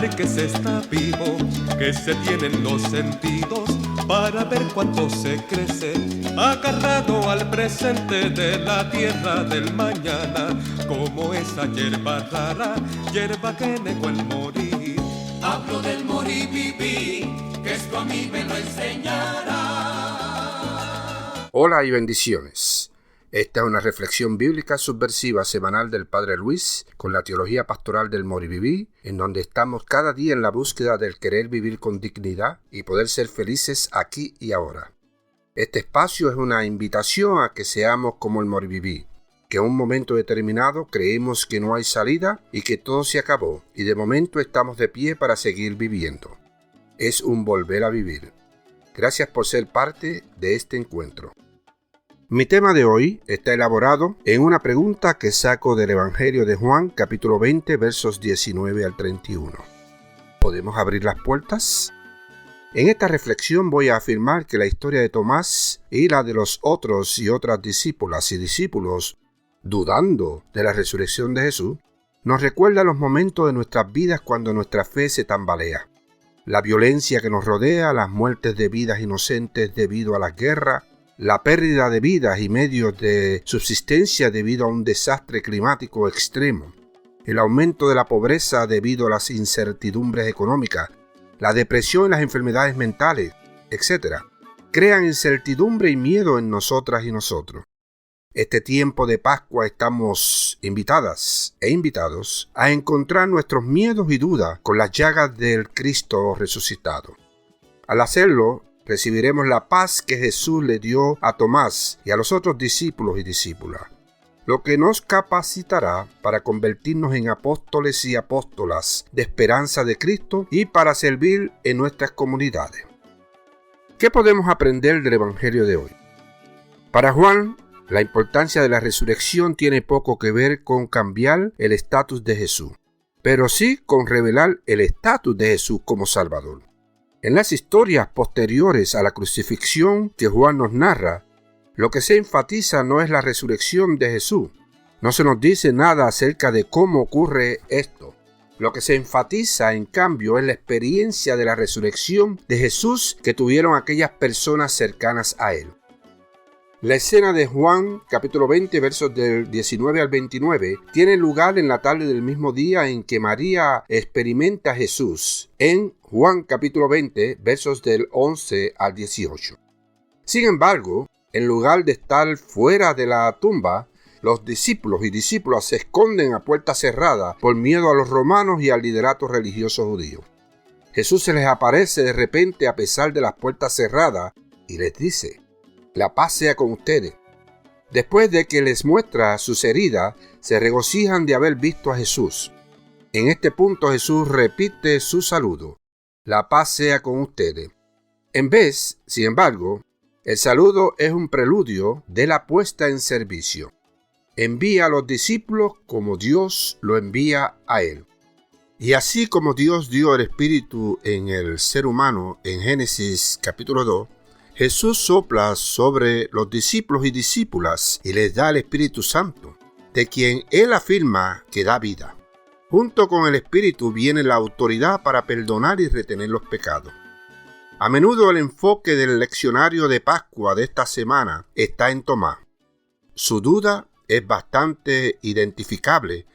sabe que se está vivo, que se tienen los sentidos para ver cuánto se crece, agarrado al presente de la tierra del mañana, como esa hierba rara, hierba que negó el morir. Hablo del morir vivir, que esto a mí me lo enseñará. Hola y bendiciones. Esta es una reflexión bíblica subversiva semanal del Padre Luis con la teología pastoral del Moriviví, en donde estamos cada día en la búsqueda del querer vivir con dignidad y poder ser felices aquí y ahora. Este espacio es una invitación a que seamos como el Moriviví, que en un momento determinado creemos que no hay salida y que todo se acabó, y de momento estamos de pie para seguir viviendo. Es un volver a vivir. Gracias por ser parte de este encuentro. Mi tema de hoy está elaborado en una pregunta que saco del Evangelio de Juan, capítulo 20, versos 19 al 31. ¿Podemos abrir las puertas? En esta reflexión voy a afirmar que la historia de Tomás y la de los otros y otras discípulas y discípulos dudando de la resurrección de Jesús, nos recuerda los momentos de nuestras vidas cuando nuestra fe se tambalea. La violencia que nos rodea, las muertes de vidas inocentes debido a la guerra, la pérdida de vidas y medios de subsistencia debido a un desastre climático extremo, el aumento de la pobreza debido a las incertidumbres económicas, la depresión y las enfermedades mentales, etc., crean incertidumbre y miedo en nosotras y nosotros. Este tiempo de Pascua estamos invitadas e invitados a encontrar nuestros miedos y dudas con las llagas del Cristo resucitado. Al hacerlo, recibiremos la paz que Jesús le dio a Tomás y a los otros discípulos y discípulas, lo que nos capacitará para convertirnos en apóstoles y apóstolas de esperanza de Cristo y para servir en nuestras comunidades. ¿Qué podemos aprender del Evangelio de hoy? Para Juan, la importancia de la resurrección tiene poco que ver con cambiar el estatus de Jesús, pero sí con revelar el estatus de Jesús como Salvador. En las historias posteriores a la crucifixión que Juan nos narra, lo que se enfatiza no es la resurrección de Jesús. No se nos dice nada acerca de cómo ocurre esto. Lo que se enfatiza, en cambio, es la experiencia de la resurrección de Jesús que tuvieron aquellas personas cercanas a él. La escena de Juan, capítulo 20, versos del 19 al 29, tiene lugar en la tarde del mismo día en que María experimenta a Jesús, en Juan, capítulo 20, versos del 11 al 18. Sin embargo, en lugar de estar fuera de la tumba, los discípulos y discípulas se esconden a puerta cerrada por miedo a los romanos y al liderato religioso judío. Jesús se les aparece de repente a pesar de las puertas cerradas y les dice: «La paz sea con ustedes». Después de que les muestra sus heridas, se regocijan de haber visto a Jesús. En este punto Jesús repite su saludo: «La paz sea con ustedes». En vez, sin embargo, el saludo es un preludio de la puesta en servicio. Envía a los discípulos como Dios lo envía a él. Y así como Dios dio el Espíritu en el ser humano en Génesis capítulo 2, Jesús sopla sobre los discípulos y discípulas y les da el Espíritu Santo, de quien Él afirma que da vida. Junto con el Espíritu viene la autoridad para perdonar y retener los pecados. A menudo el enfoque del leccionario de Pascua de esta semana está en Tomás. Su duda es bastante identificable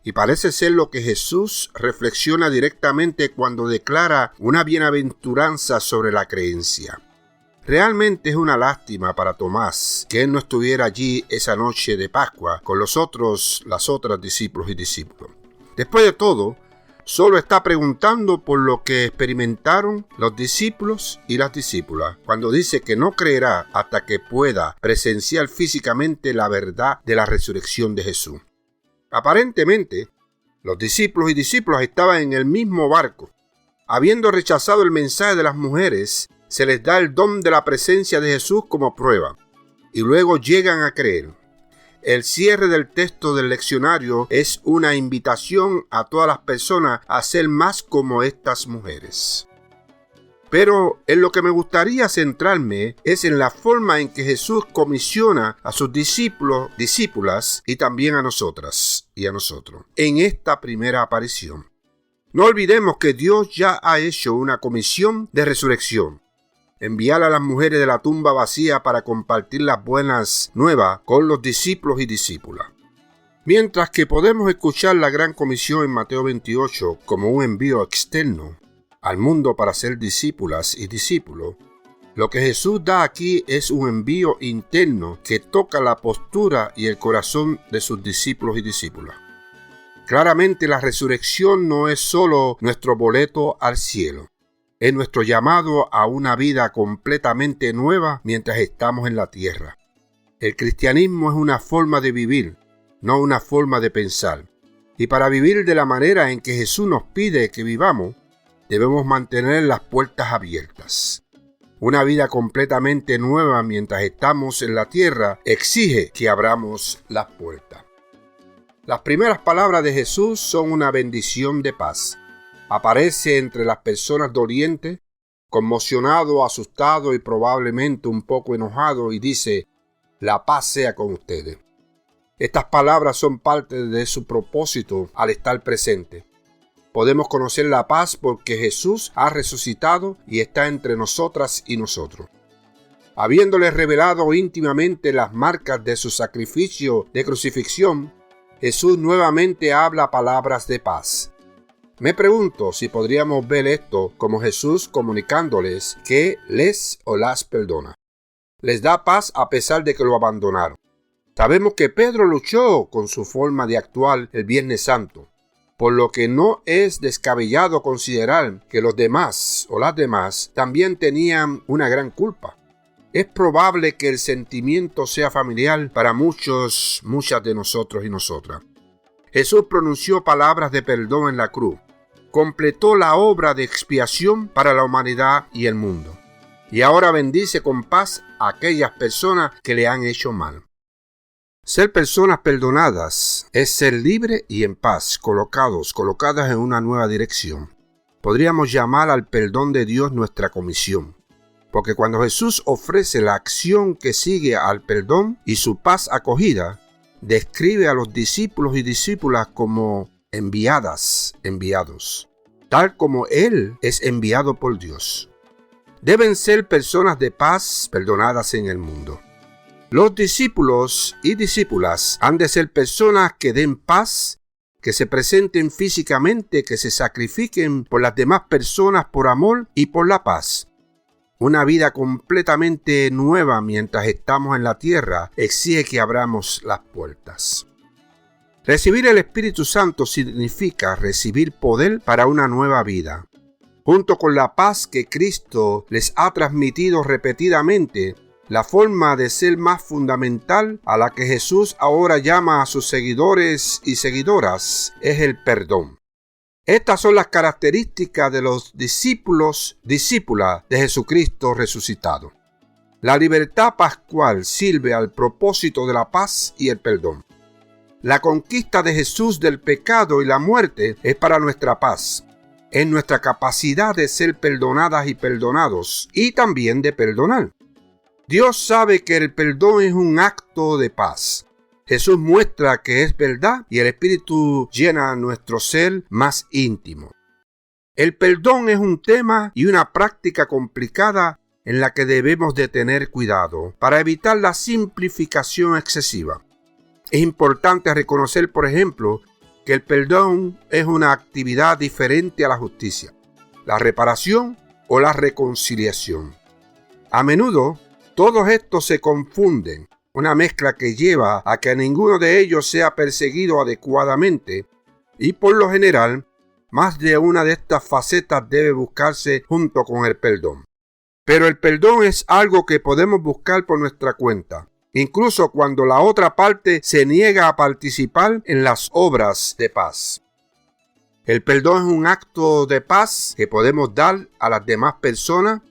y parece ser lo que Jesús reflexiona directamente cuando declara una bienaventuranza sobre la creencia. Realmente es una lástima para Tomás que él no estuviera allí esa noche de Pascua con las otras discípulos y discípulos. Después de todo, solo está preguntando por lo que experimentaron los discípulos y las discípulas, cuando dice que no creerá hasta que pueda presenciar físicamente la verdad de la resurrección de Jesús. Aparentemente, los discípulos y discípulas estaban en el mismo barco. Habiendo rechazado el mensaje de las mujeres, se les da el don de la presencia de Jesús como prueba, y luego llegan a creer. El cierre del texto del leccionario es una invitación a todas las personas a ser más como estas mujeres. Pero en lo que me gustaría centrarme es en la forma en que Jesús comisiona a sus discípulos, discípulas y también a nosotras y a nosotros en esta primera aparición. No olvidemos que Dios ya ha hecho una comisión de resurrección. Enviar a las mujeres de la tumba vacía para compartir las buenas nuevas con los discípulos y discípulas. Mientras que podemos escuchar la gran comisión en Mateo 28 como un envío externo al mundo para ser discípulas y discípulos, lo que Jesús da aquí es un envío interno que toca la postura y el corazón de sus discípulos y discípulas. Claramente la resurrección no es solo nuestro boleto al cielo, es nuestro llamado a una vida completamente nueva mientras estamos en la tierra. El cristianismo es una forma de vivir, no una forma de pensar. Y para vivir de la manera en que Jesús nos pide que vivamos, debemos mantener las puertas abiertas. Una vida completamente nueva mientras estamos en la tierra exige que abramos las puertas. Las primeras palabras de Jesús son una bendición de paz. Aparece entre las personas dolientes, conmocionado, asustado y probablemente un poco enojado, y dice: «La paz sea con ustedes». Estas palabras son parte de su propósito al estar presente. Podemos conocer la paz porque Jesús ha resucitado y está entre nosotras y nosotros. Habiéndoles revelado íntimamente las marcas de su sacrificio de crucifixión, Jesús nuevamente habla palabras de paz. Me pregunto si podríamos ver esto como Jesús comunicándoles que les o las perdona. Les da paz a pesar de que lo abandonaron. Sabemos que Pedro luchó con su forma de actuar el Viernes Santo, por lo que no es descabellado considerar que los demás o las demás también tenían una gran culpa. Es probable que el sentimiento sea familiar para muchas de nosotros y nosotras. Jesús pronunció palabras de perdón en la cruz, completó la obra de expiación para la humanidad y el mundo, y ahora bendice con paz a aquellas personas que le han hecho mal. Ser personas perdonadas es ser libre y en paz, colocadas en una nueva dirección. Podríamos llamar al perdón de Dios nuestra comisión, porque cuando Jesús ofrece la acción que sigue al perdón y su paz acogida, describe a los discípulos y discípulas como enviados, tal como Él es enviado por Dios. Deben ser personas de paz perdonadas en el mundo. Los discípulos y discípulas han de ser personas que den paz, que se presenten físicamente, que se sacrifiquen por las demás personas por amor y por la paz. Una vida completamente nueva mientras estamos en la tierra exige que abramos las puertas. Recibir el Espíritu Santo significa recibir poder para una nueva vida. Junto con la paz que Cristo les ha transmitido repetidamente, la forma de ser más fundamental a la que Jesús ahora llama a sus seguidores y seguidoras es el perdón. Estas son las características de los discípulas de Jesucristo resucitado. La libertad pascual sirve al propósito de la paz y el perdón. La conquista de Jesús del pecado y la muerte es para nuestra paz. Es nuestra capacidad de ser perdonadas y perdonados y también de perdonar. Dios sabe que el perdón es un acto de paz. Jesús muestra que es verdad y el Espíritu llena nuestro ser más íntimo. El perdón es un tema y una práctica complicada en la que debemos de tener cuidado para evitar la simplificación excesiva. Es importante reconocer, por ejemplo, que el perdón es una actividad diferente a la justicia, la reparación o la reconciliación. A menudo, todos estos se confunden, una mezcla que lleva a que ninguno de ellos sea perseguido adecuadamente y por lo general, más de una de estas facetas debe buscarse junto con el perdón. Pero el perdón es algo que podemos buscar por nuestra cuenta, incluso cuando la otra parte se niega a participar en las obras de paz. El perdón es un acto de paz que podemos dar a las demás personas,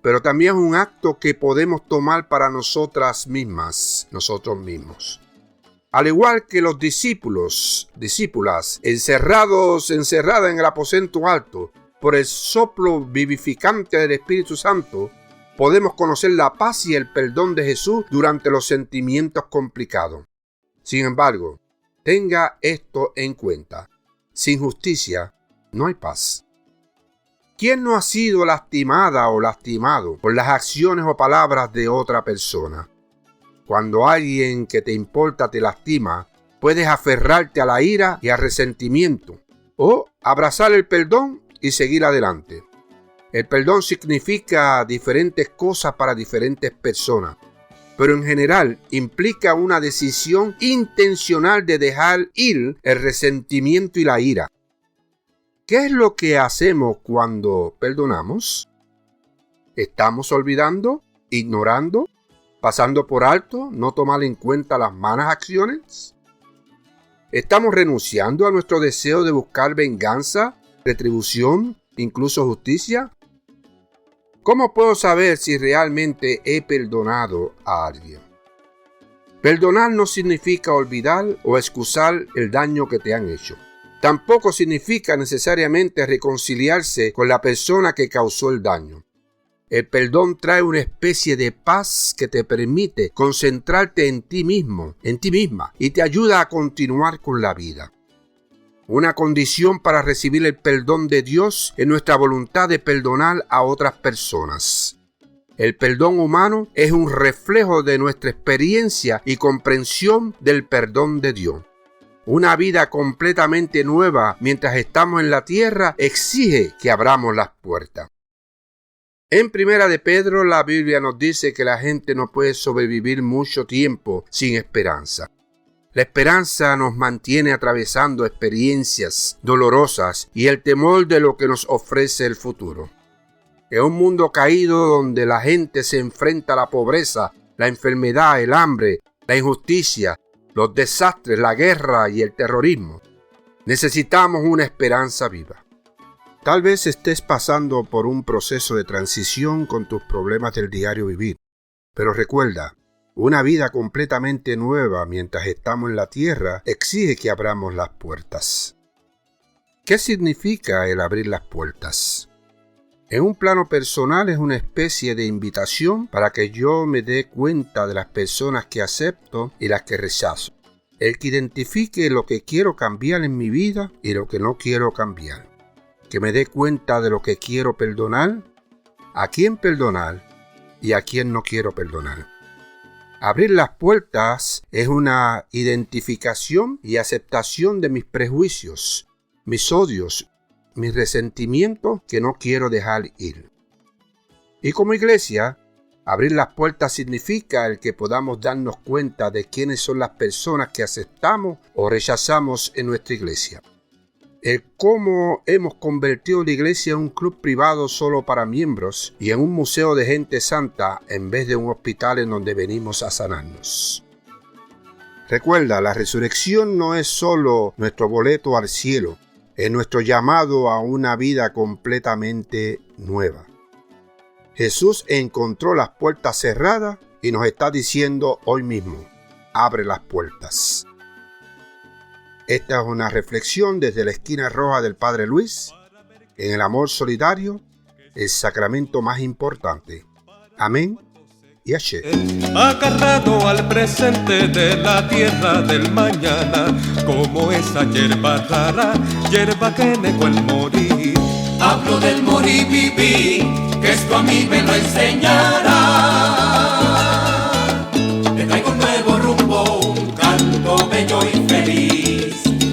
pero también es un acto que podemos tomar para nosotros mismos. Al igual que los discípulas, encerradas en el aposento alto, por el soplo vivificante del Espíritu Santo, podemos conocer la paz y el perdón de Jesús durante los sentimientos complicados. Sin embargo, tenga esto en cuenta. Sin justicia no hay paz. ¿Quién no ha sido lastimada o lastimado por las acciones o palabras de otra persona? Cuando alguien que te importa te lastima, puedes aferrarte a la ira y al resentimiento, o abrazar el perdón y seguir adelante. El perdón significa diferentes cosas para diferentes personas, pero en general implica una decisión intencional de dejar ir el resentimiento y la ira. ¿Qué es lo que hacemos cuando perdonamos? ¿Estamos olvidando, ignorando, pasando por alto, no tomar en cuenta las malas acciones? ¿Estamos renunciando a nuestro deseo de buscar venganza, retribución, incluso justicia? ¿Cómo puedo saber si realmente he perdonado a alguien? Perdonar no significa olvidar o excusar el daño que te han hecho. Tampoco significa necesariamente reconciliarse con la persona que causó el daño. El perdón trae una especie de paz que te permite concentrarte en ti mismo, en ti misma, y te ayuda a continuar con la vida. Una condición para recibir el perdón de Dios es nuestra voluntad de perdonar a otras personas. El perdón humano es un reflejo de nuestra experiencia y comprensión del perdón de Dios. Una vida completamente nueva mientras estamos en la tierra exige que abramos las puertas. En Primera de Pedro, la Biblia nos dice que la gente no puede sobrevivir mucho tiempo sin esperanza. La esperanza nos mantiene atravesando experiencias dolorosas y el temor de lo que nos ofrece el futuro. En un mundo caído donde la gente se enfrenta a la pobreza, la enfermedad, el hambre, la injusticia, los desastres, la guerra y el terrorismo, necesitamos una esperanza viva. Tal vez estés pasando por un proceso de transición con tus problemas del diario vivir, pero recuerda, una vida completamente nueva mientras estamos en la tierra exige que abramos las puertas. ¿Qué significa el abrir las puertas? En un plano personal es una especie de invitación para que yo me dé cuenta de las personas que acepto y las que rechazo. El que identifique lo que quiero cambiar en mi vida y lo que no quiero cambiar. Que me dé cuenta de lo que quiero perdonar, a quién perdonar y a quién no quiero perdonar. Abrir las puertas es una identificación y aceptación de mis prejuicios, mis odios, mis resentimientos que no quiero dejar ir. Y como iglesia, abrir las puertas significa el que podamos darnos cuenta de quiénes son las personas que aceptamos o rechazamos en nuestra iglesia. El cómo hemos convertido la iglesia en un club privado solo para miembros y en un museo de gente santa en vez de un hospital en donde venimos a sanarnos. Recuerda, la resurrección no es solo nuestro boleto al cielo, es nuestro llamado a una vida completamente nueva. Jesús encontró las puertas cerradas y nos está diciendo hoy mismo, abre las puertas. Esta es una reflexión desde la esquina roja del Padre Luis, en el amor solidario, el sacramento más importante. Amén y ashe. Agarrado al presente de la tierra del mañana, como esa hierba rara, hierba que negó el morir. Hablo del morir vivir, que esto a mí me lo enseñará. Te traigo un nuevo rumbo, un canto bello y